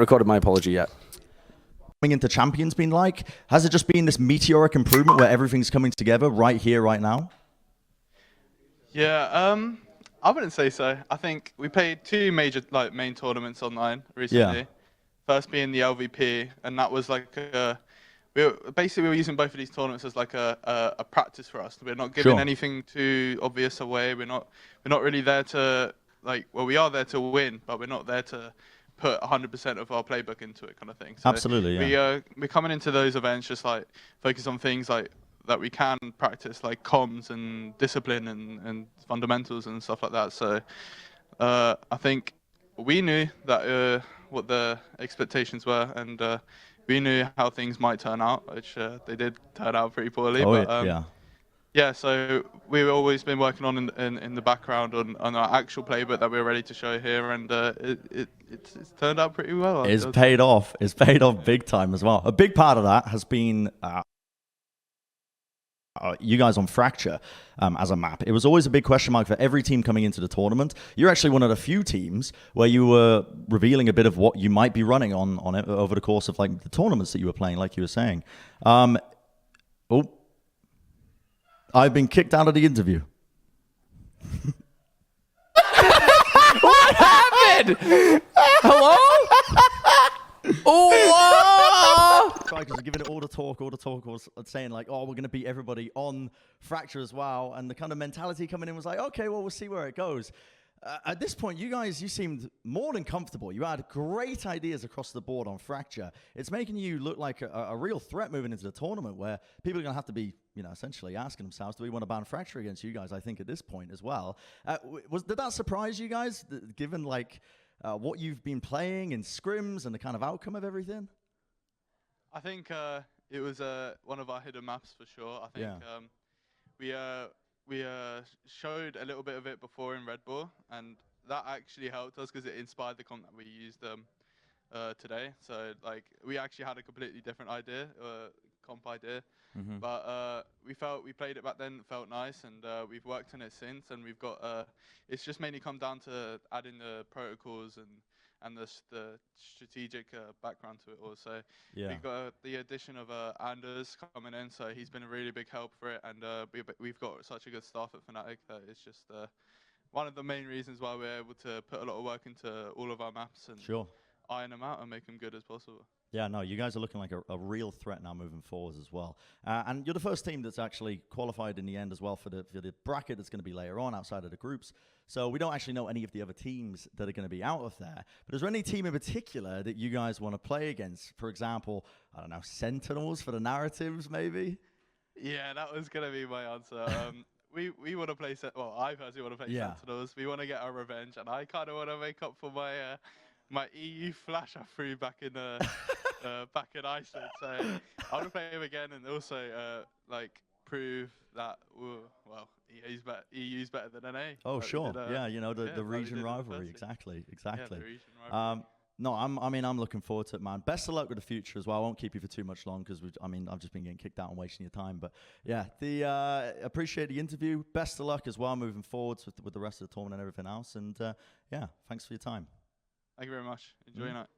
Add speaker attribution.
Speaker 1: recorded my apology yet.
Speaker 2: Coming into Champions been like? Has it just been this meteoric improvement where everything's coming together right here, right now?
Speaker 3: Yeah, I wouldn't say so. I think we played 2 major main tournaments online recently.
Speaker 2: Yeah.
Speaker 3: First being the LVP, and that was like we were using both of these tournaments as like a practice for us. We're not giving anything too obvious away. We're not really there to we are there to win, but we're not there to put 100% of our playbook into it, kind of thing. So
Speaker 2: absolutely, yeah.
Speaker 3: We're coming into those events just like focus on things like that we can practice, like comms and discipline and fundamentals and stuff like that. So I think we knew that what the expectations were, and we knew how things might turn out, which they did turn out pretty poorly.
Speaker 2: Oh,
Speaker 3: but,
Speaker 2: yeah.
Speaker 3: Yeah, so we've always been working on in the background on our actual playbook that we're ready to show here, and it's turned out pretty well.
Speaker 2: It's paid off. It's paid off big time as well. A big part of that has been you guys on Fracture as a map. It was always a big question mark for every team coming into the tournament. You're actually one of the few teams where you were revealing a bit of what you might be running on it over the course of like the tournaments that you were playing, like you were saying. I've been kicked out of the interview.
Speaker 1: What happened? Hello? Oh!
Speaker 2: Strikers are giving it all the talk was saying like, oh, we're going to beat everybody on Fracture as well. And the kind of mentality coming in was like, okay, well, we'll see where it goes. At this point, you seemed more than comfortable. You had great ideas across the board on Fracture. It's making you look like a real threat moving into the tournament where people are going to have to be, essentially asking themselves, do we want to ban Fracture against you guys, I think, at this point as well. Did that surprise you guys, given like what you've been playing in scrims and the kind of outcome of everything?
Speaker 3: I think it was one of our hidden maps for sure. I think we showed a little bit of it before in Red Bull, and that actually helped us because it inspired the comp that we used today. So like we actually had a completely different idea, comp idea, but we played it back then, it felt nice, and we've worked on it since, and we've got it's just mainly come down to adding the protocols and the strategic background to it also. We've got the addition of Anders coming in, so he's been a really big help for it, and we've got such a good staff at FNATIC that it's just one of the main reasons why we're able to put a lot of work into all of our maps and iron them out and make them good as possible.
Speaker 2: Yeah, no, you guys are looking like a real threat now moving forwards as well. And you're the first team that's actually qualified in the end as well for the bracket that's going to be later on outside of the groups. So we don't actually know any of the other teams that are going to be out of there. But is there any team in particular that you guys want to play against? For example, I don't know, Sentinels for the narratives maybe?
Speaker 3: Yeah, that was going to be my answer. We want to play, I personally want to play Sentinels. We want to get our revenge, and I kind of want to make up for my EU flash I threw back in back in Iceland. So I want to play him again, and also prove that EU's better than NA.
Speaker 2: Oh sure, the region rivalry, exactly. Yeah, the region rivalry. No, I'm looking forward to it, man. Best of luck with the future as well. I won't keep you for too much long because I've just been getting kicked out and wasting your time. But yeah, appreciate the interview. Best of luck as well moving forwards with the rest of the tournament and everything else. And yeah, thanks for your time.
Speaker 3: Thank you very much. Enjoy your night.